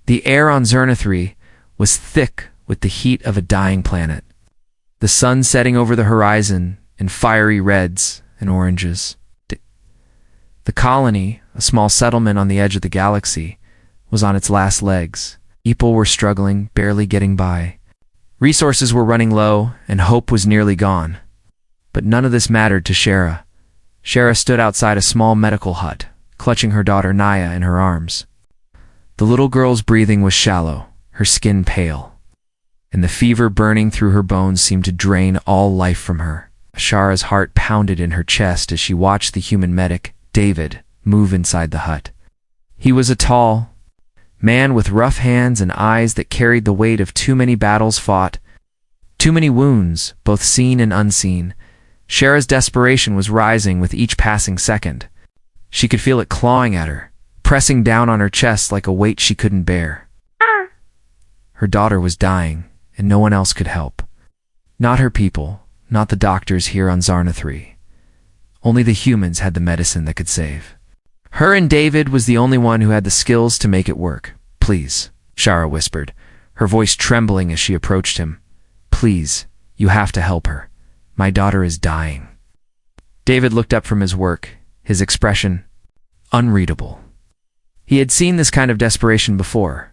The air on Zerna-3 was thick with the heat of a dying planet, the sun setting over the horizon in fiery reds and oranges. The colony, a small settlement on the edge of the galaxy, was on its last legs. People were struggling, barely getting by. Resources were running low, and hope was nearly gone. But none of this mattered to Shara. Shara stood outside a small medical hut, clutching her daughter Naya in her arms. The little girl's breathing was shallow, her skin pale, and the fever burning through her bones seemed to drain all life from her. Shara's heart pounded in her chest as she watched the human medic, David, move inside the hut. He was a tall man with rough hands and eyes that carried the weight of too many battles fought, too many wounds, both seen and unseen. Shara's desperation was rising with each passing second. She could feel it clawing at her, pressing down on her chest like a weight she couldn't bear. Her daughter was dying, and no one else could help. Not her people, not the doctors here on Zerna-3. Only the humans had the medicine that could save. Her and David was the only one who had the skills to make it work. "Please," Shara whispered, her voice trembling as she approached him. "Please, you have to help her. My daughter is dying." David looked up from his work, his expression unreadable. He had seen this kind of desperation before.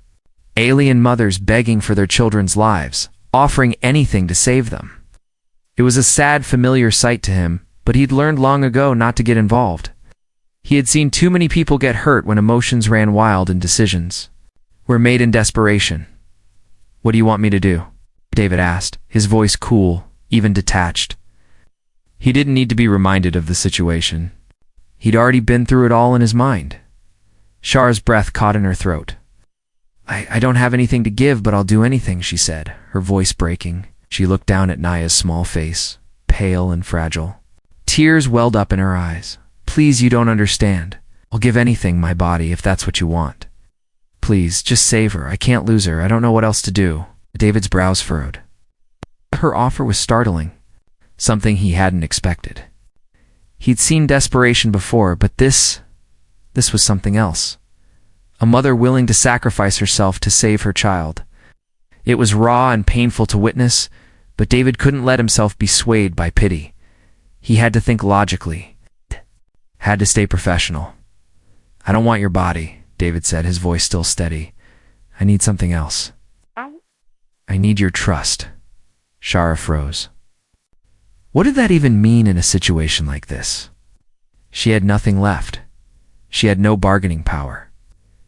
Alien mothers begging for their children's lives, offering anything to save them. It was a sad, familiar sight to him, but he'd learned long ago not to get involved. He had seen too many people get hurt when emotions ran wild and decisions were made in desperation. "What do you want me to do?" David asked, his voice cool, even detached. He didn't need to be reminded of the situation. He'd already been through it all in his mind. Shara's breath caught in her throat. I don't have anything to give, but I'll do anything," she said, her voice breaking. She looked down at Naya's small face, pale and fragile. Tears welled up in her eyes. "Please, you don't understand. I'll give anything, my body, if that's what you want. Please, just save her. I can't lose her. I don't know what else to do." David's brows furrowed. Her offer was startling, something he hadn't expected. He'd seen desperation before, but this was something else. A mother willing to sacrifice herself to save her child. It was raw and painful to witness, but David couldn't let himself be swayed by pity. He had to think logically. Had to stay professional. "I don't want your body," David said, his voice still steady. "I need something else. I need your trust." Shara froze. What did that even mean in a situation like this? She had nothing left. She had no bargaining power.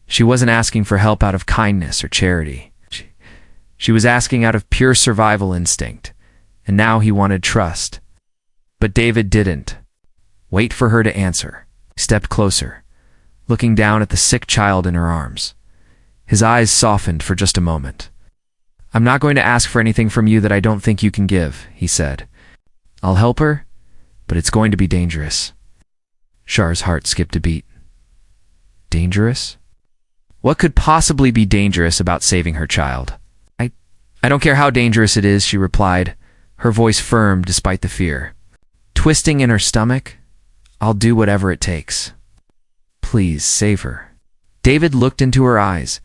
She wasn't asking for help out of kindness or charity. She was asking out of pure survival instinct, and now he wanted trust. But David didn't wait for her to answer. He stepped closer, looking down at the sick child in her arms. His eyes softened for just a moment. "I'm not going to ask for anything from you that I don't think you can give," he said. "I'll help her, but it's going to be dangerous." Shara's heart skipped a beat. Dangerous? What could possibly be dangerous about saving her child? I don't care how dangerous it is," she replied, her voice firm despite the fear. Twisting in her stomach, "I'll do whatever it takes. Please, save her." David looked into her eyes,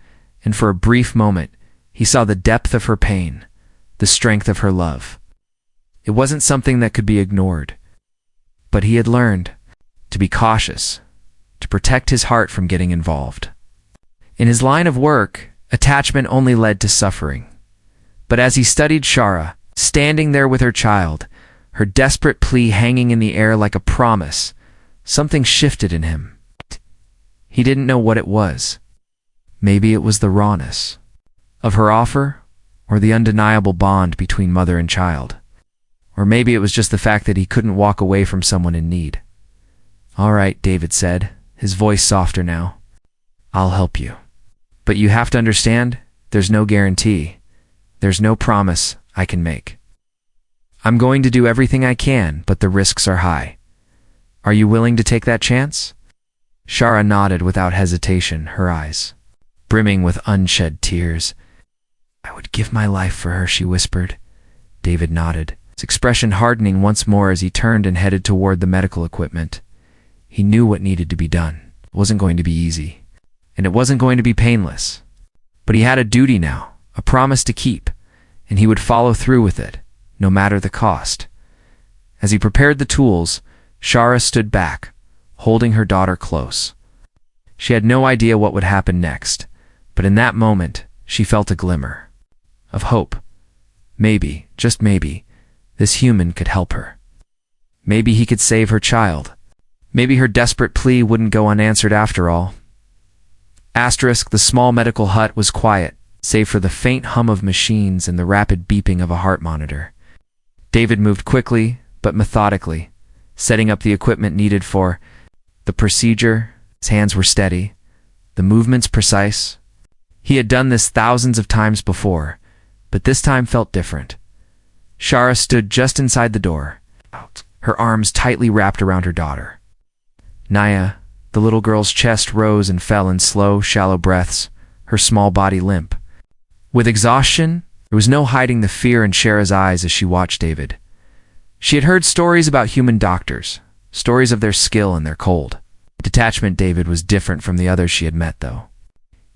and for a brief moment, he saw the depth of her pain, the strength of her love. It wasn't something that could be ignored. But he had learned to be cautious, to protect his heart from getting involved. In his line of work, attachment only led to suffering. But as he studied Shara, standing there with her child, her desperate plea hanging in the air like a promise, something shifted in him. He didn't know what it was. Maybe it was the rawness of her offer, or the undeniable bond between mother and child. Or maybe it was just the fact that he couldn't walk away from someone in need. "All right," David said, his voice softer now. "I'll help you. But you have to understand, there's no guarantee. There's no promise I can make. I'm going to do everything I can, but the risks are high. Are you willing to take that chance?" Shara nodded without hesitation, her eyes brimming with unshed tears. "I would give my life for her," she whispered. David nodded, his expression hardening once more as he turned and headed toward the medical equipment. He knew what needed to be done. It wasn't going to be easy, and it wasn't going to be painless. But he had a duty now, a promise to keep, and he would follow through with it, no matter the cost. As he prepared the tools, Shara stood back, holding her daughter close. She had no idea what would happen next, but in that moment, she felt a glimmer of hope. Maybe, just maybe, this human could help her. Maybe he could save her child. Maybe her desperate plea wouldn't go unanswered after all. Asterisk, the small medical hut was quiet, save for the faint hum of machines and the rapid beeping of a heart monitor. David moved quickly, but methodically, setting up the equipment needed for the procedure. His hands were steady, the movements precise. He had done this thousands of times before, but this time felt different. Shara stood just inside the door, her arms tightly wrapped around her daughter. Naya, the little girl's chest rose and fell in slow, shallow breaths, her small body limp. With exhaustion, there was no hiding the fear in Shara's eyes as she watched David. She had heard stories about human doctors, stories of their skill and their cold. Detachment David was different from the others she had met, though.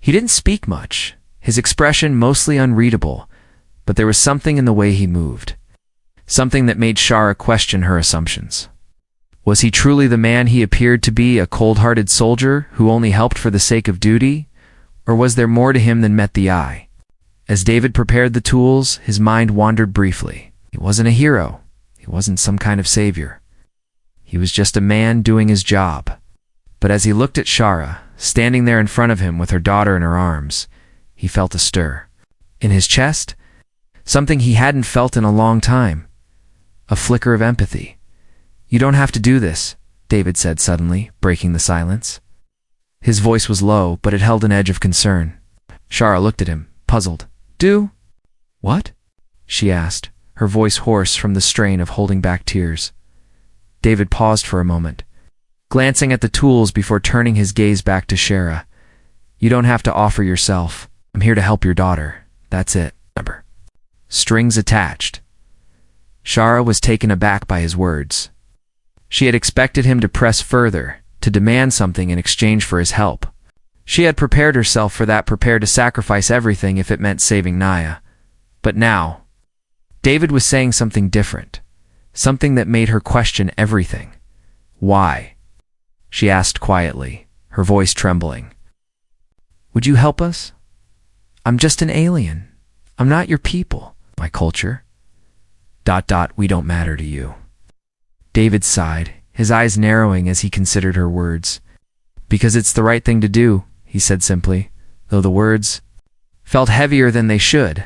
He didn't speak much, his expression mostly unreadable, but there was something in the way he moved, something that made Shara question her assumptions. Was he truly the man he appeared to be, a cold-hearted soldier who only helped for the sake of duty? Or was there more to him than met the eye? As David prepared the tools, his mind wandered briefly. He wasn't a hero. He wasn't some kind of savior. He was just a man doing his job. But as he looked at Shara, standing there in front of him with her daughter in her arms, he felt a stir. In his chest, something he hadn't felt in a long time. A flicker of empathy. "You don't have to do this," David said suddenly, breaking the silence. His voice was low, but it held an edge of concern. Shara looked at him, puzzled. "Do? What?" she asked, her voice hoarse from the strain of holding back tears. David paused for a moment, glancing at the tools before turning his gaze back to Shara. "You don't have to offer yourself. I'm here to help your daughter. That's it. Remember. Strings attached." Shara was taken aback by his words. She had expected him to press further, to demand something in exchange for his help. She had prepared herself for that, prepared to sacrifice everything if it meant saving Naya. But now, David was saying something different, something that made her question everything. "Why?" she asked quietly, her voice trembling. "Would you help us? I'm just an alien. I'm not your people, my culture. ... We don't matter to you." David sighed, his eyes narrowing as he considered her words. "Because it's the right thing to do," he said simply, though the words felt heavier than they should.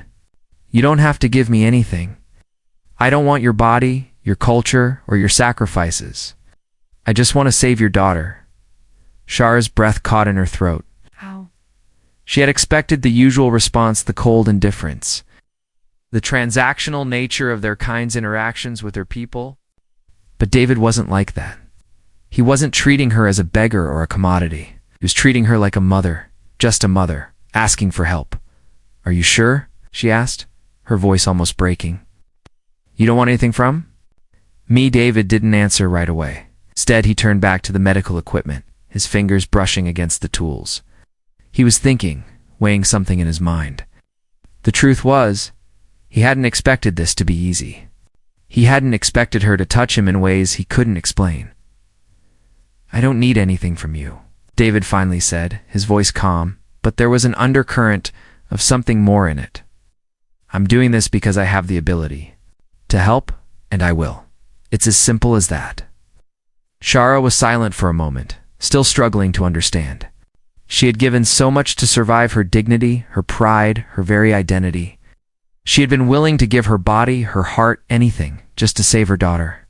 "You don't have to give me anything. I don't want your body, your culture, or your sacrifices. I just want to save your daughter." Shara's breath caught in her throat. How? She had expected the usual response, the cold indifference, the transactional nature of their kind's interactions with their people. But David wasn't like that. He wasn't treating her as a beggar or a commodity. He was treating her like a mother, just a mother, asking for help. "Are you sure?" she asked, her voice almost breaking. "You don't want anything from?" David didn't answer right away. Instead, he turned back to the medical equipment, his fingers brushing against the tools. He was thinking, weighing something in his mind. The truth was, he hadn't expected this to be easy. He hadn't expected her to touch him in ways he couldn't explain. "I don't need anything from you," David finally said, his voice calm, but there was an undercurrent of something more in it. "I'm doing this because I have the ability to help, and I will. It's as simple as that." Shara was silent for a moment, still struggling to understand. She had given so much to survive her dignity, her pride, her very identity. She had been willing to give her body, her heart, anything, just to save her daughter.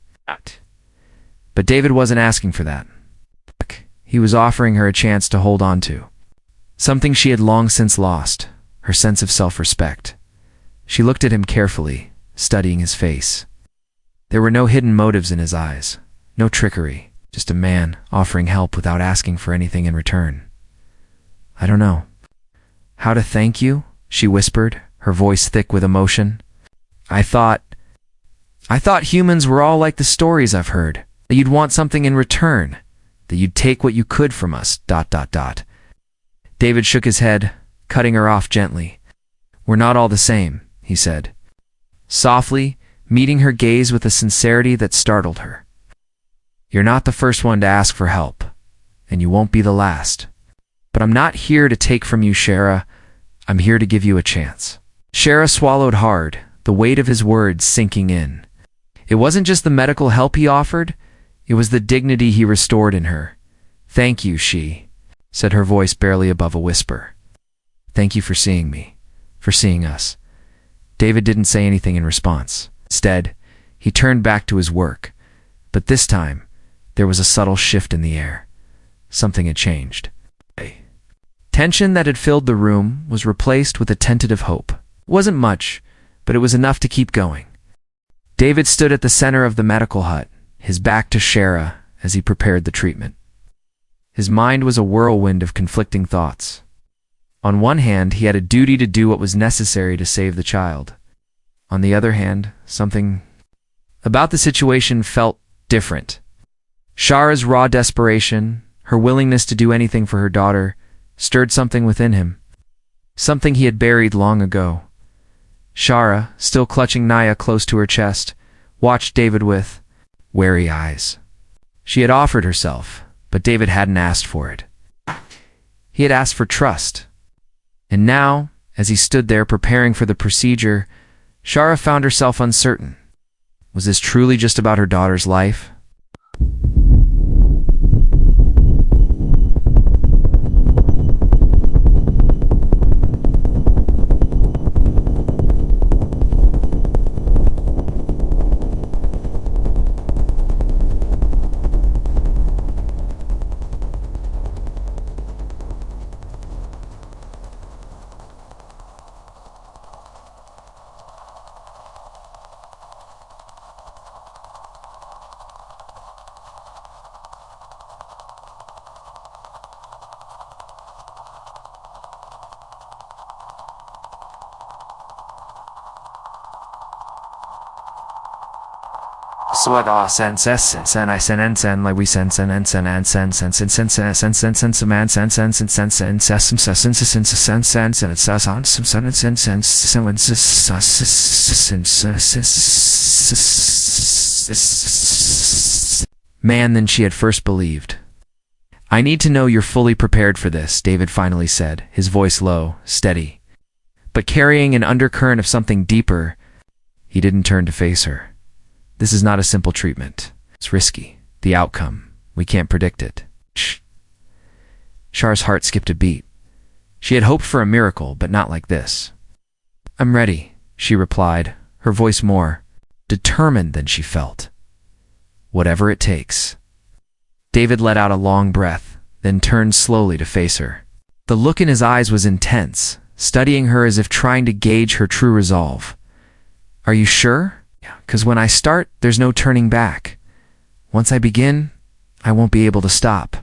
But David wasn't asking for that. He was offering her a chance to hold on to something she had long since lost, her sense of self-respect. She looked at him carefully, studying his face. There were no hidden motives in his eyes, no trickery, just a man offering help without asking for anything in return. "I don't know how to thank you," she whispered, her voice thick with emotion. I thought humans were all like the stories I've heard, that you'd want something in return, that you'd take what you could from us, ... David shook his head. cutting her off gently. "We're not all the same," he said, softly, meeting her gaze with a sincerity that startled her. "You're not the first one to ask for help, and you won't be the last. But I'm not here to take from you, Shara. I'm here to give you a chance." Shara swallowed hard, the weight of his words sinking in. It wasn't just the medical help he offered, it was the dignity he restored in her. "Thank you," she said, her voice barely above a whisper. "Thank you for seeing me, for seeing us." David didn't say anything in response. Instead, he turned back to his work. But this time, there was a subtle shift in the air. Something had changed. Tension that had filled the room was replaced with a tentative hope. It wasn't much, but it was enough to keep going. David stood at the center of the medical hut, his back to Shara as he prepared the treatment. His mind was a whirlwind of conflicting thoughts. On one hand, he had a duty to do what was necessary to save the child. On the other hand, something about the situation felt different. Shara's raw desperation, her willingness to do anything for her daughter, stirred something within him, something he had buried long ago. Shara, still clutching Naya close to her chest, watched David with wary eyes. She had offered herself, but David hadn't asked for it. He had asked for trust. And now, as he stood there preparing for the procedure, Shara found herself uncertain. Was this truly just about her daughter's life? Man than she had first believed. "I need to know you're fully prepared for this," David finally said, his voice low, steady, but carrying an undercurrent of something deeper. He didn't turn to face her. "This is not a simple treatment. It's risky. The outcome, we can't predict it." Shh. Shara's heart skipped a beat. She had hoped for a miracle, but not like this. "I'm ready," she replied, her voice more determined than she felt. "Whatever it takes." David let out a long breath, then turned slowly to face her. The look in his eyes was intense, studying her as if trying to gauge her true resolve. "Are you sure? 'Cause when I start, there's no turning back. Once I begin, I won't be able to stop.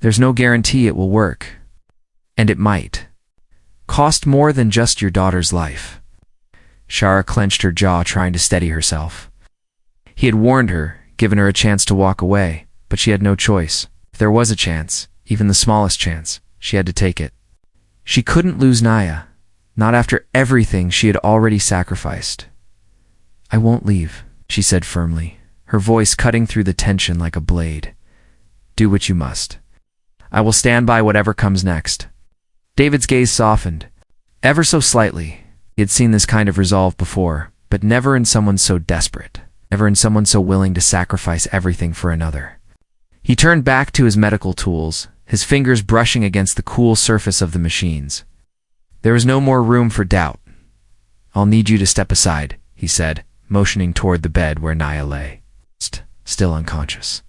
There's no guarantee it will work. And it might cost more than just your daughter's life." Shara clenched her jaw, trying to steady herself. He had warned her, given her a chance to walk away, but she had no choice. If there was a chance, even the smallest chance, she had to take it. She couldn't lose Naya, not after everything she had already sacrificed. "I won't leave," she said firmly, her voice cutting through the tension like a blade. "Do what you must. I will stand by whatever comes next." David's gaze softened, ever so slightly. He had seen this kind of resolve before, but never in someone so desperate, never in someone so willing to sacrifice everything for another. He turned back to his medical tools, his fingers brushing against the cool surface of the machines. There was no more room for doubt. "I'll need you to step aside," he said, motioning toward the bed where Naya lay, still unconscious.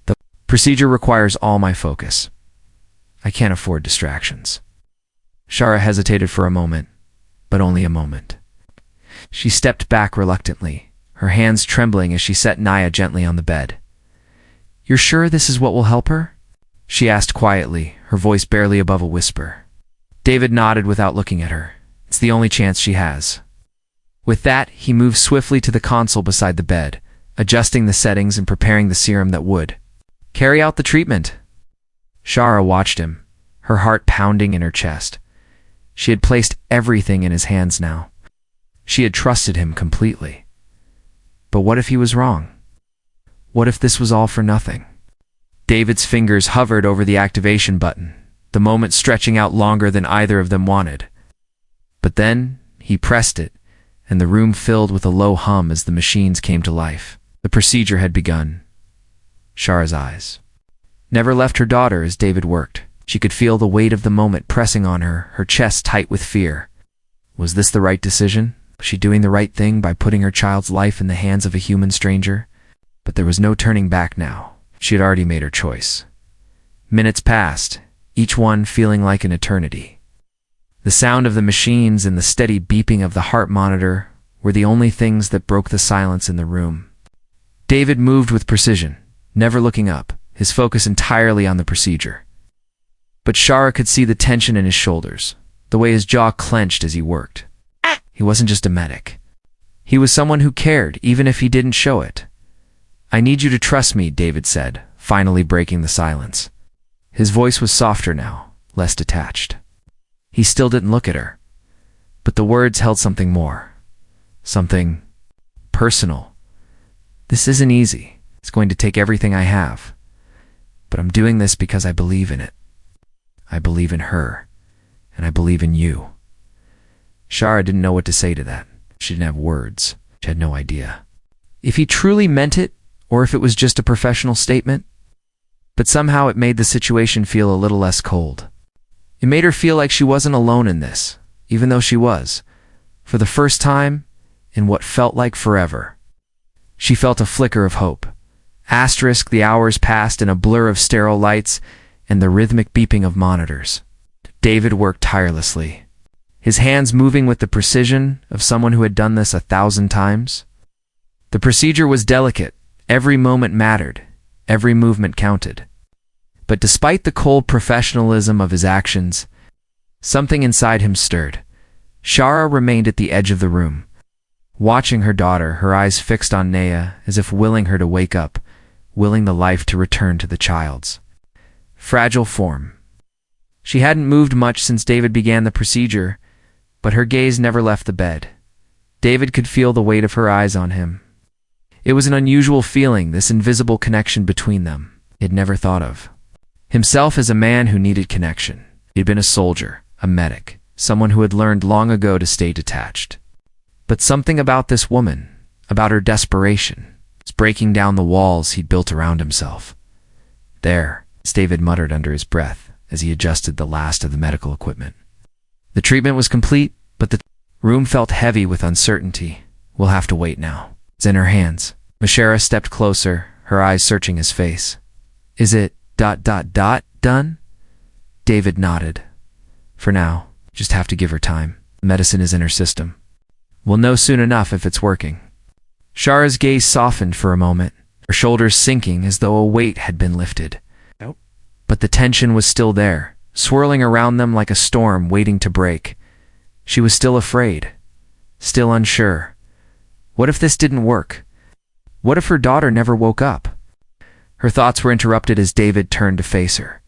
"The procedure requires all my focus. I can't afford distractions." Shara hesitated for a moment, but only a moment. She stepped back reluctantly, her hands trembling as she set Naya gently on the bed. "You're sure this is what will help her?" she asked quietly, her voice barely above a whisper. David nodded without looking at her. "It's the only chance she has." With that, he moved swiftly to the console beside the bed, adjusting the settings and preparing the serum that would carry out the treatment. Shara watched him, her heart pounding in her chest. She had placed everything in his hands now. She had trusted him completely. But what if he was wrong? What if this was all for nothing? David's fingers hovered over the activation button, the moment stretching out longer than either of them wanted. But then he pressed it, and the room filled with a low hum as the machines came to life. The procedure had begun. Shara's eyes never left her daughter as David worked. She could feel the weight of the moment pressing on her, her chest tight with fear. Was this the right decision? Was she doing the right thing by putting her child's life in the hands of a human stranger? But there was no turning back now. She had already made her choice. Minutes passed, each one feeling like an eternity. The sound of the machines and the steady beeping of the heart monitor were the only things that broke the silence in the room. David moved with precision, never looking up, his focus entirely on the procedure. But Shara could see the tension in his shoulders, the way his jaw clenched as he worked. He wasn't just a medic. He was someone who cared, even if he didn't show it. "I need you to trust me," David said, finally breaking the silence. His voice was softer now, less detached. He still didn't look at her, but the words held something more. Something personal. "This isn't easy. It's going to take everything I have. But I'm doing this because I believe in it. I believe in her, and I believe in you." Shara didn't know what to say to that. She didn't have words. She had no idea if he truly meant it, or if it was just a professional statement. But somehow it made the situation feel a little less cold. It made her feel like she wasn't alone in this, even though she was, for the first time, in what felt like forever. She felt a flicker of hope. The hours passed in a blur of sterile lights and the rhythmic beeping of monitors. David worked tirelessly, his hands moving with the precision of someone who had done this 1,000 times. The procedure was delicate. Every moment mattered. Every movement counted. But despite the cold professionalism of his actions, something inside him stirred. Shara remained at the edge of the room, watching her daughter, her eyes fixed on Naya, as if willing her to wake up, willing the life to return to the child's fragile form. She hadn't moved much since David began the procedure, but her gaze never left the bed. David could feel the weight of her eyes on him. It was an unusual feeling, this invisible connection between them. He had never thought of himself as a man who needed connection. He had been a soldier, a medic, someone who had learned long ago to stay detached. But something about this woman, about her desperation, was breaking down the walls he'd built around himself. "There," David muttered under his breath as he adjusted the last of the medical equipment. The treatment was complete, but the room felt heavy with uncertainty. "We'll have to wait now." It's in her hands. Mashara stepped closer, her eyes searching his face. "Is it ... done?" David nodded. "For now, just have to give her time. Medicine is in her system. We'll know soon enough if it's working." Shara's gaze softened for a moment, her shoulders sinking as though a weight had been lifted. But the tension was still there, swirling around them like a storm waiting to break. She was still afraid, still unsure. What if this didn't work? What if her daughter never woke up? Her thoughts were interrupted as David turned to face her.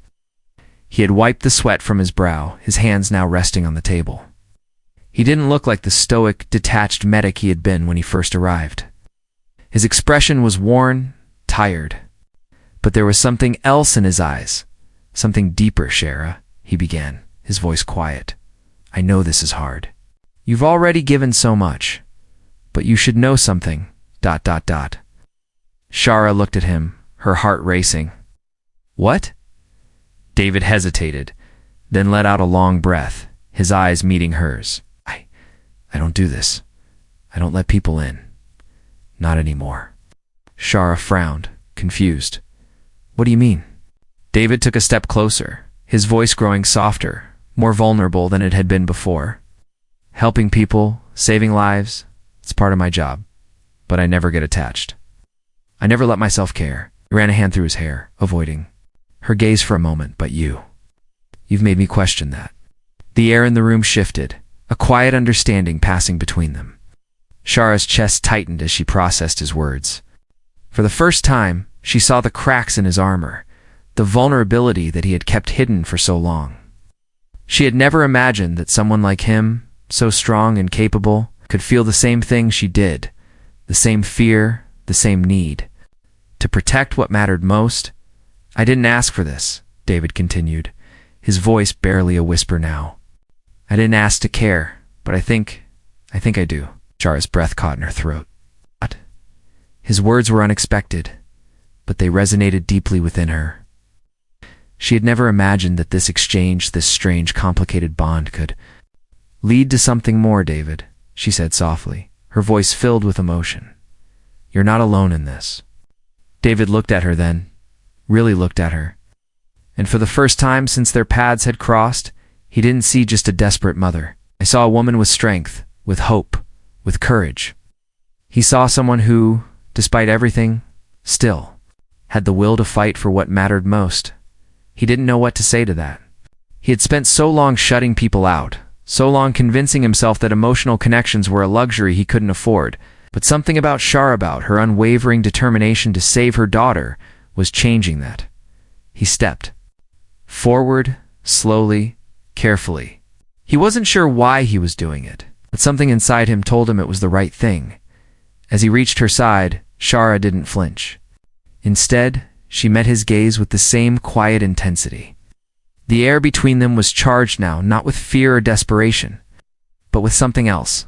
He had wiped the sweat from his brow, his hands now resting on the table. He didn't look like the stoic, detached medic he had been when he first arrived. His expression was worn, tired. But there was something else in his eyes. "Something deeper, Shara," he began, his voice quiet. "I know this is hard. You've already given so much. But you should know something, ... Shara looked at him, her heart racing. "What?" David hesitated, then let out a long breath, his eyes meeting hers. I don't do this. I don't let people in. Not anymore." Shara frowned, confused. "What do you mean?" David took a step closer, his voice growing softer, more vulnerable than it had been before. "Helping people, saving lives, it's part of my job, but I never get attached. I never let myself care." He ran a hand through his hair, avoiding her gaze for a moment. "But you've made me question that." The air in the room shifted, a quiet understanding passing between them. Shara's chest tightened as she processed his words. For the first time, she saw the cracks in his armor, the vulnerability that he had kept hidden for so long. She had never imagined that someone like him, so strong and capable, could feel the same thing she did, the same fear, the same need. To protect what mattered most. I didn't ask for this, David continued, his voice barely a whisper now. I didn't ask to care, but I think I do. Shara's breath caught in her throat. What? His words were unexpected, but they resonated deeply within her. She had never imagined that this exchange, this strange, complicated bond could lead to something more, David, she said softly, her voice filled with emotion. You're not alone in this. David looked at her then, really looked at her. And for the first time since their paths had crossed, he didn't see just a desperate mother. I saw a woman with strength, with hope, with courage. He saw someone who, despite everything, still had the will to fight for what mattered most. He didn't know what to say to that. He had spent so long shutting people out, so long convincing himself that emotional connections were a luxury he couldn't afford. But something about Shara, about her unwavering determination to save her daughter, was changing that. He stepped forward, slowly, carefully. He wasn't sure why he was doing it, but something inside him told him it was the right thing. As he reached her side, Shara didn't flinch. Instead, she met his gaze with the same quiet intensity. The air between them was charged now, not with fear or desperation, but with something else.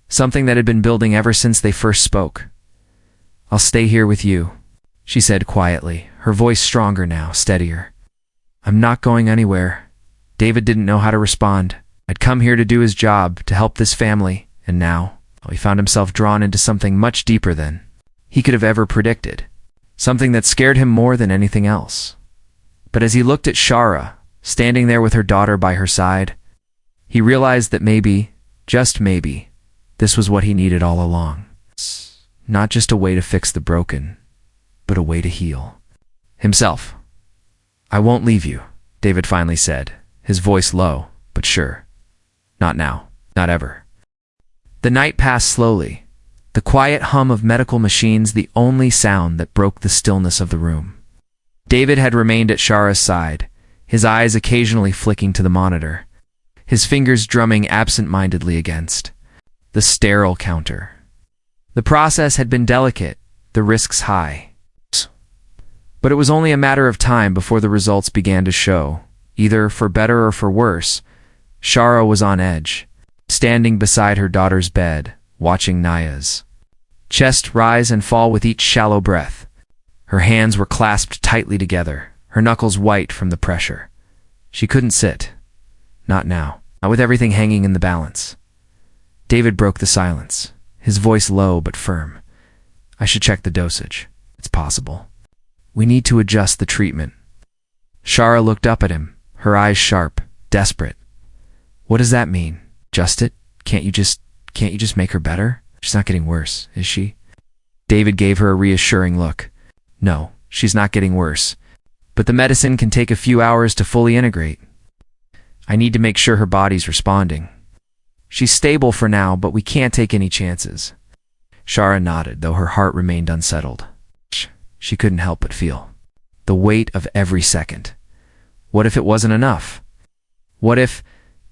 Something that had been building ever since they first spoke. I'll stay here with you, she said quietly, her voice stronger now, steadier. I'm not going anywhere. David didn't know how to respond. I'd come here to do his job, to help this family, and now he found himself drawn into something much deeper than he could have ever predicted. Something that scared him more than anything else. But as he looked at Shara, standing there with her daughter by her side, he realized that maybe, just maybe, this was what he needed all along. Not just a way to fix the broken, but a way to heal himself. I won't leave you, David finally said, his voice low, but sure. Not now, not ever. The night passed slowly, the quiet hum of medical machines the only sound that broke the stillness of the room. David had remained at Shara's side, his eyes occasionally flicking to the monitor, his fingers drumming absent-mindedly against the sterile counter. The process had been delicate, the risks high. But it was only a matter of time before the results began to show, either for better or for worse. Shara was on edge, standing beside her daughter's bed, watching Naya's chest rise and fall with each shallow breath. Her hands were clasped tightly together, her knuckles white from the pressure. She couldn't sit. Not now, not with everything hanging in the balance. David broke the silence, his voice low but firm. I should check the dosage. It's possible. We need to adjust the treatment. Shara looked up at him, her eyes sharp, desperate. What does that mean? Just it? Can't you just make her better? She's not getting worse, is she? David gave her a reassuring look. No, she's not getting worse. But the medicine can take a few hours to fully integrate. I need to make sure her body's responding. She's stable for now, but we can't take any chances. Shara nodded, though her heart remained unsettled. She couldn't help but feel the weight of every second. What if it wasn't enough? What if,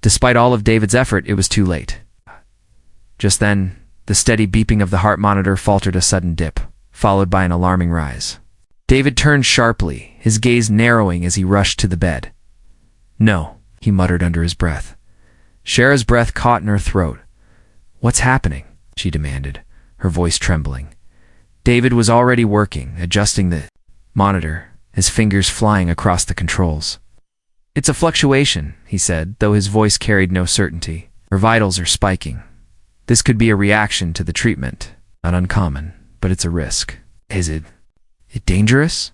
despite all of David's effort, it was too late? Just then, the steady beeping of the heart monitor faltered a sudden dip, followed by an alarming rise. David turned sharply, his gaze narrowing as he rushed to the bed. No, he muttered under his breath. Shara's breath caught in her throat. What's happening? She demanded, her voice trembling. David was already working, adjusting the monitor, his fingers flying across the controls. It's a fluctuation, he said, though his voice carried no certainty. Her vitals are spiking. This could be a reaction to the treatment. Not uncommon, but it's a risk. Is it dangerous?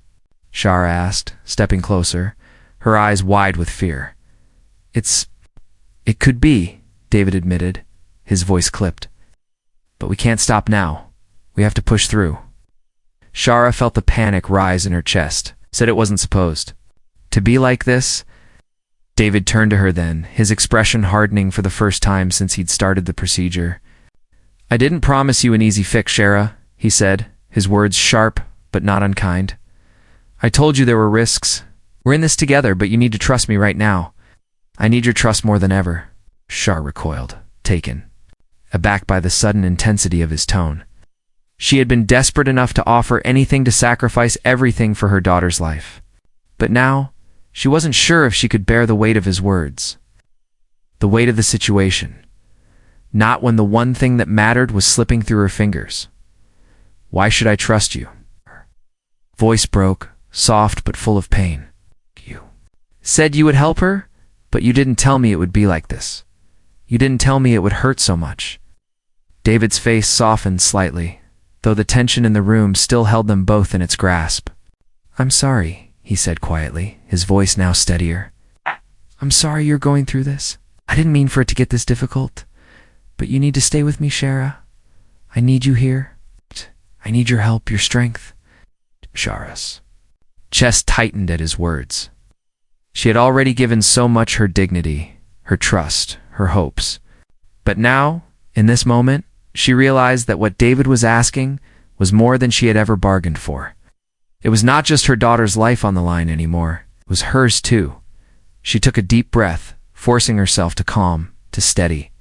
Shara asked, stepping closer, her eyes wide with fear. It could be, David admitted, his voice clipped. But we can't stop now. We have to push through. Shara felt the panic rise in her chest, said it wasn't supposed to be like this. David turned to her then, his expression hardening for the first time since he'd started the procedure. I didn't promise you an easy fix, Shara, he said, his words sharp but not unkind. I told you there were risks. We're in this together, but you need to trust me right now. I need your trust more than ever. Shar recoiled, taken aback by the sudden intensity of his tone. She had been desperate enough to offer anything to sacrifice everything for her daughter's life. But now, she wasn't sure if she could bear the weight of his words. The weight of the situation. Not when the one thing that mattered was slipping through her fingers. Why should I trust you? Voice broke, soft but full of pain. You said you would help her, but you didn't tell me it would be like this. You didn't tell me it would hurt so much. David's face softened slightly, though the tension in the room still held them both in its grasp. I'm sorry, he said quietly, his voice now steadier. I'm sorry you're going through this. I didn't mean for it to get this difficult. But you need to stay with me, Shara. I need you here. I need your help, your strength. Shara's chest tightened at his words. She had already given so much: her dignity, her trust, her hopes. But now, in this moment, she realized that what David was asking was more than she had ever bargained for. It was not just her daughter's life on the line anymore. It was hers too. She took a deep breath, forcing herself to calm, to steady.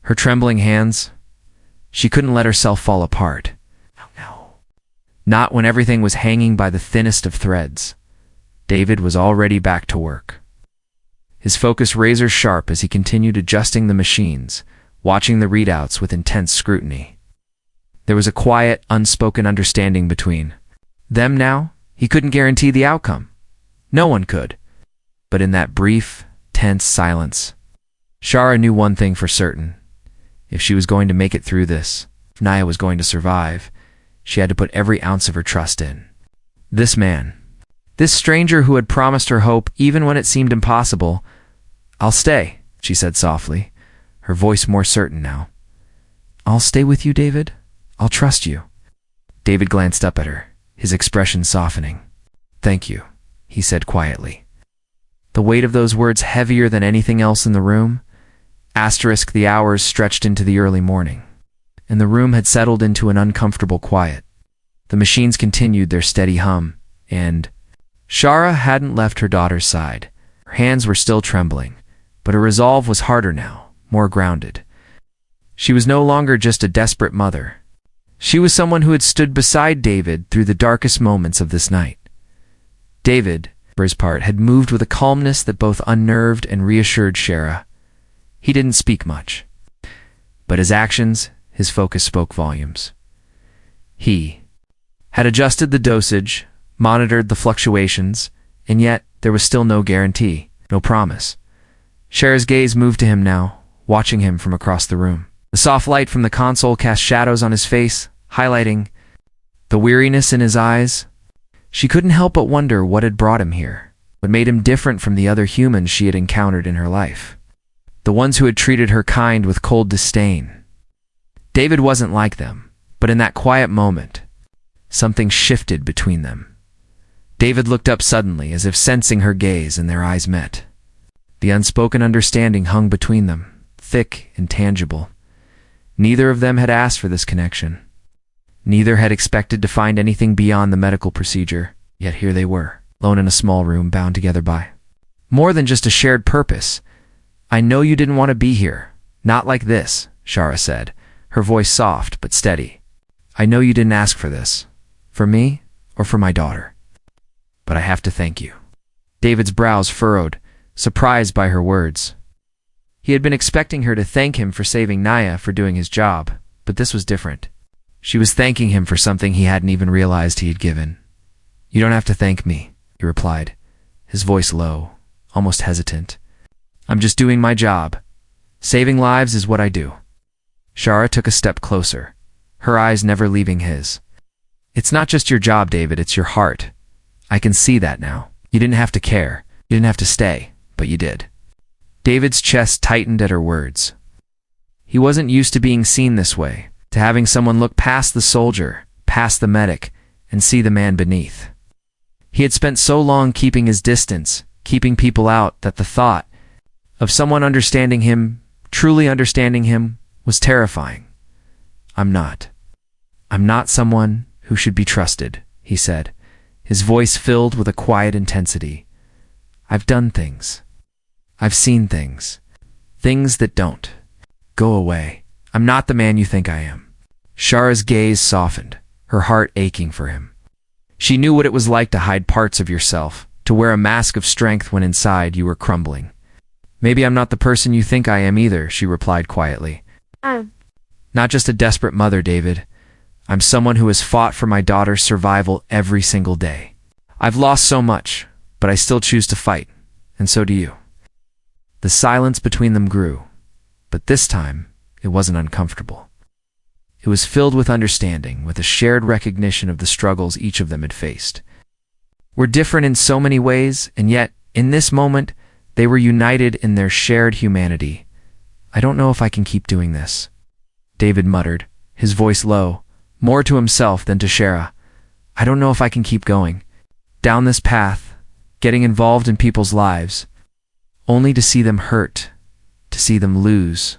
Her trembling hands, she couldn't let herself fall apart. No. Not when everything was hanging by the thinnest of threads. David was already back to work. His focus razor sharp as he continued adjusting the machines, watching the readouts with intense scrutiny. There was a quiet, unspoken understanding between them now. He couldn't guarantee the outcome. No one could. But in that brief, tense silence, Shara knew one thing for certain. If she was going to make it through this, if Naya was going to survive, she had to put every ounce of her trust in this man. This stranger who had promised her hope even when it seemed impossible. I'll stay, she said softly, her voice more certain now. I'll stay with you, David. I'll trust you. David glanced up at her, his expression softening. Thank you, he said quietly. The weight of those words heavier than anything else in the room. The hours stretched into the early morning, and the room had settled into an uncomfortable quiet. The machines continued their steady hum, and Shara hadn't left her daughter's side. Her hands were still trembling, but her resolve was harder now, more grounded. She was no longer just a desperate mother. She was someone who had stood beside David through the darkest moments of this night. David, for his part, had moved with a calmness that both unnerved and reassured Shara. He didn't speak much, but his actions, his focus spoke volumes. He had adjusted the dosage, monitored the fluctuations, and yet there was still no guarantee, no promise. Shara's gaze moved to him now, watching him from across the room. The soft light from the console cast shadows on his face, highlighting the weariness in his eyes. She couldn't help but wonder what had brought him here, what made him different from the other humans she had encountered in her life. The ones who had treated her kind with cold disdain. David wasn't like them, but in that quiet moment, something shifted between them. David looked up suddenly, as if sensing her gaze, and their eyes met. The unspoken understanding hung between them, thick and tangible. Neither of them had asked for this connection. Neither had expected to find anything beyond the medical procedure, yet here they were, alone in a small room bound together by more than just a shared purpose. I know you didn't want to be here. Not like this, Shara said, her voice soft but steady. I know you didn't ask for this. For me or for my daughter. But I have to thank you. David's brows furrowed, surprised by her words. He had been expecting her to thank him for saving Naya, for doing his job, but this was different. She was thanking him for something he hadn't even realized he had given. You don't have to thank me, he replied, his voice low, almost hesitant. I'm just doing my job. Saving lives is what I do. Shara took a step closer, her eyes never leaving his. It's not just your job, David, it's your heart. I can see that now. You didn't have to care. You didn't have to stay, but you did. David's chest tightened at her words. He wasn't used to being seen this way, to having someone look past the soldier, past the medic, and see the man beneath. He had spent so long keeping his distance, keeping people out, that the thought of someone understanding him, truly understanding him, was terrifying. I'm not someone who should be trusted, he said, his voice filled with a quiet intensity. I've done things. I've seen things. Things that don't. Go away. I'm not the man you think I am. Shara's gaze softened, her heart aching for him. She knew what it was like to hide parts of yourself, to wear a mask of strength when inside you were crumbling. Maybe I'm not the person you think I am either, she replied quietly. Not just a desperate mother, David. I'm someone who has fought for my daughter's survival every single day. I've lost so much, but I still choose to fight, and so do you. The silence between them grew, but this time it wasn't uncomfortable. It was filled with understanding, with a shared recognition of the struggles each of them had faced. We're different in so many ways, and yet, in this moment, they were united in their shared humanity. I don't know if I can keep doing this, David muttered, his voice low, more to himself than to Shara. I don't know if I can keep going down this path, getting involved in people's lives, only to see them hurt, to see them lose.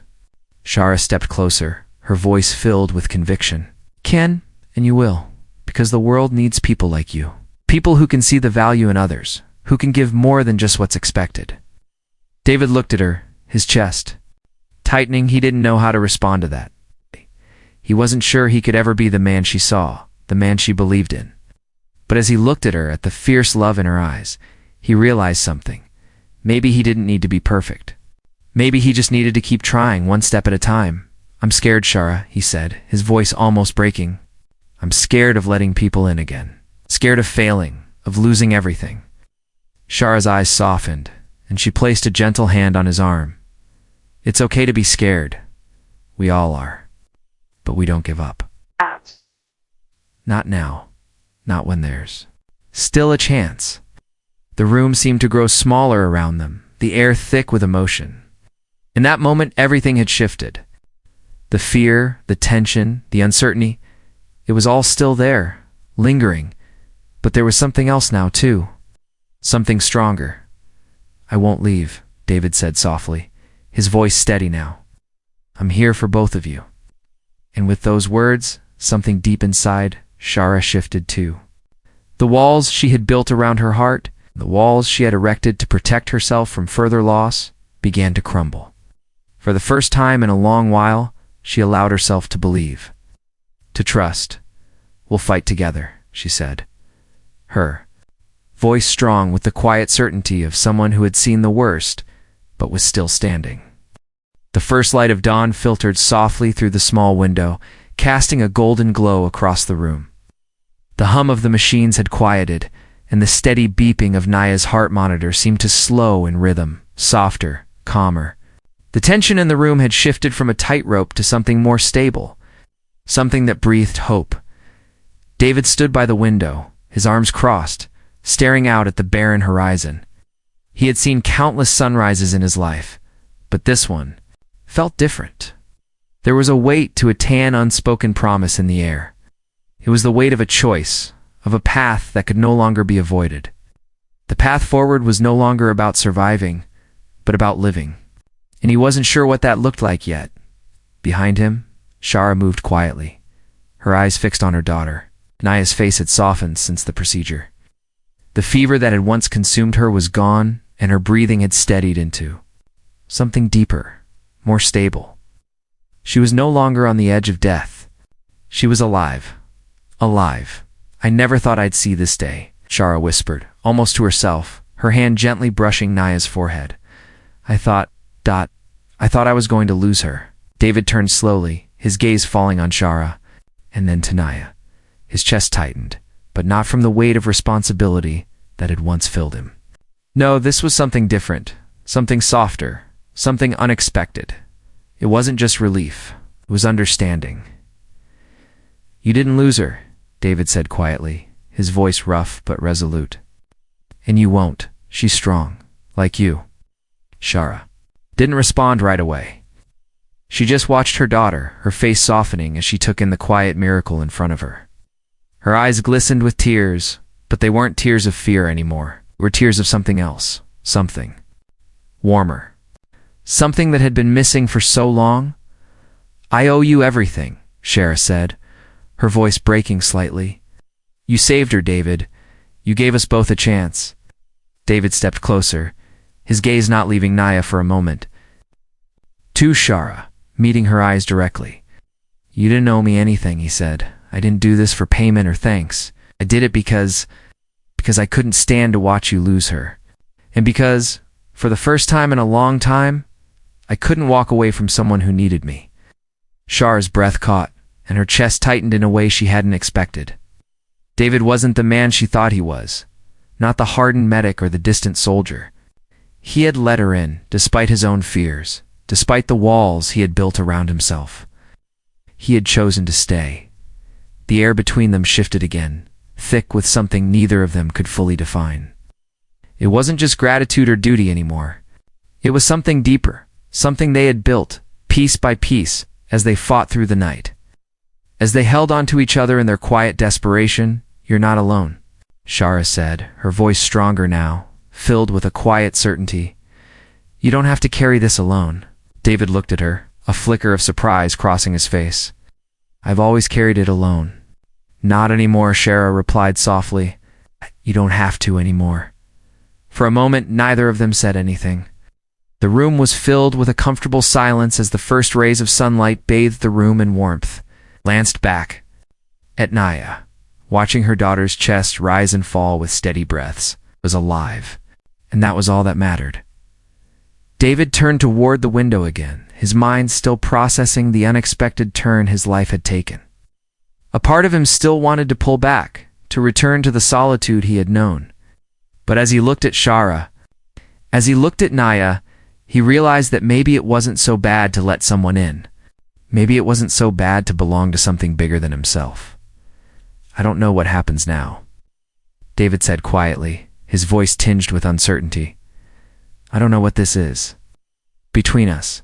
Shara stepped closer, her voice filled with conviction. Can, and you will, because the world needs people like you. People who can see the value in others, who can give more than just what's expected. David looked at her, his chest tightening. He didn't know how to respond to that. He wasn't sure he could ever be the man she saw, the man she believed in. But as he looked at her, at the fierce love in her eyes, he realized something. Maybe he didn't need to be perfect. Maybe he just needed to keep trying, one step at a time. I'm scared, Shara, he said, his voice almost breaking. I'm scared of letting people in again. Scared of failing, of losing everything. Shara's eyes softened, and she placed a gentle hand on his arm. It's okay to be scared. We all are. But we don't give up. Not now. Not when there's still a chance. The room seemed to grow smaller around them, the air thick with emotion. In that moment, everything had shifted. The fear, the tension, the uncertainty, it was all still there, lingering. But there was something else now, too. Something stronger. I won't leave, David said softly, his voice steady now. I'm here for both of you. And with those words, something deep inside, Shara shifted too. The walls she had built around her heart, the walls she had erected to protect herself from further loss, began to crumble. For the first time in a long while, she allowed herself to believe. To trust. We'll fight together, she said. Her voice strong with the quiet certainty of someone who had seen the worst, but was still standing. The first light of dawn filtered softly through the small window, casting a golden glow across the room. The hum of the machines had quieted, and the steady beeping of Naya's heart monitor seemed to slow in rhythm, softer, calmer. The tension in the room had shifted from a tightrope to something more stable, something that breathed hope. David stood by the window, his arms crossed, staring out at the barren horizon. He had seen countless sunrises in his life, but this one felt different. There was a weight to a tan, unspoken promise in the air. It was the weight of a choice, of a path that could no longer be avoided. The path forward was no longer about surviving, but about living. And he wasn't sure what that looked like yet. Behind him, Shara moved quietly, her eyes fixed on her daughter. Naya's face had softened since the procedure. The fever that had once consumed her was gone, and her breathing had steadied into something deeper, more stable. She was no longer on the edge of death. She was alive. Alive. I never thought I'd see this day, Shara whispered, almost to herself, her hand gently brushing Naya's forehead. I thought I was going to lose her. David turned slowly, his gaze falling on Shara, and then to Naya. His chest tightened, but not from the weight of responsibility that had once filled him. No, this was something different, something softer, something unexpected. It wasn't just relief, it was understanding. You didn't lose her, David said quietly, his voice rough but resolute. And you won't. She's strong, like you. Shara didn't respond right away. She just watched her daughter, her face softening as she took in the quiet miracle in front of her. Her eyes glistened with tears, but they weren't tears of fear anymore. They were tears of something else, something warmer. Something that had been missing for so long. I owe you everything, Shara said, her voice breaking slightly. You saved her, David. You gave us both a chance. David stepped closer, his gaze not leaving Naya for a moment. To Shara, meeting her eyes directly. You didn't owe me anything, he said. I didn't do this for payment or thanks. I did it because I couldn't stand to watch you lose her. And because, for the first time in a long time, I couldn't walk away from someone who needed me. Shara's breath caught, and her chest tightened in a way she hadn't expected. David wasn't the man she thought he was, not the hardened medic or the distant soldier. He had let her in, despite his own fears, despite the walls he had built around himself. He had chosen to stay. The air between them shifted again, thick with something neither of them could fully define. It wasn't just gratitude or duty anymore. It was something deeper, something they had built, piece by piece, as they fought through the night. As they held onto each other in their quiet desperation, "You're not alone," Shara said, her voice stronger now, filled with a quiet certainty. "You don't have to carry this alone." David looked at her, a flicker of surprise crossing his face. "I've always carried it alone." "Not anymore," Shara replied softly. "You don't have to anymore." For a moment, neither of them said anything. The room was filled with a comfortable silence as the first rays of sunlight bathed the room in warmth. Glanced back at Naya, watching her daughter's chest rise and fall with steady breaths, was alive, and that was all that mattered. David turned toward the window again, his mind still processing the unexpected turn his life had taken. A part of him still wanted to pull back, to return to the solitude he had known. But as he looked at Shara, as he looked at Naya, he realized that maybe it wasn't so bad to let someone in. Maybe it wasn't so bad to belong to something bigger than himself. "I don't know what happens now," David said quietly, his voice tinged with uncertainty. "I don't know what this is. Between us."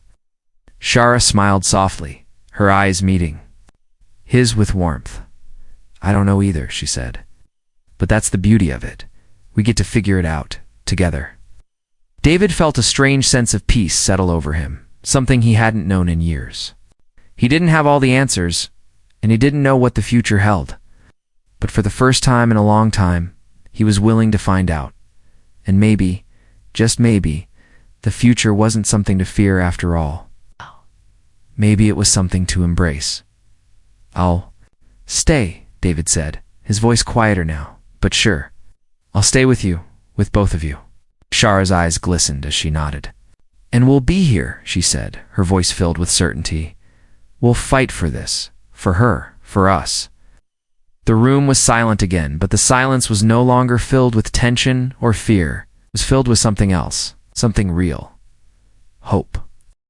Shara smiled softly, her eyes meeting his with warmth. "I don't know either," she said. "But that's the beauty of it. We get to figure it out, together." David felt a strange sense of peace settle over him, something he hadn't known in years. He didn't have all the answers, and he didn't know what the future held. But for the first time in a long time, he was willing to find out. And maybe, just maybe, the future wasn't something to fear after all. Maybe it was something to embrace. "I'll stay," David said, his voice quieter now, but sure. "I'll stay with you, with both of you." Shara's eyes glistened as she nodded. "And we'll be here," she said, her voice filled with certainty. "We'll fight for this, for her, for us." The room was silent again, but the silence was no longer filled with tension or fear. It was filled with something else, something real. Hope.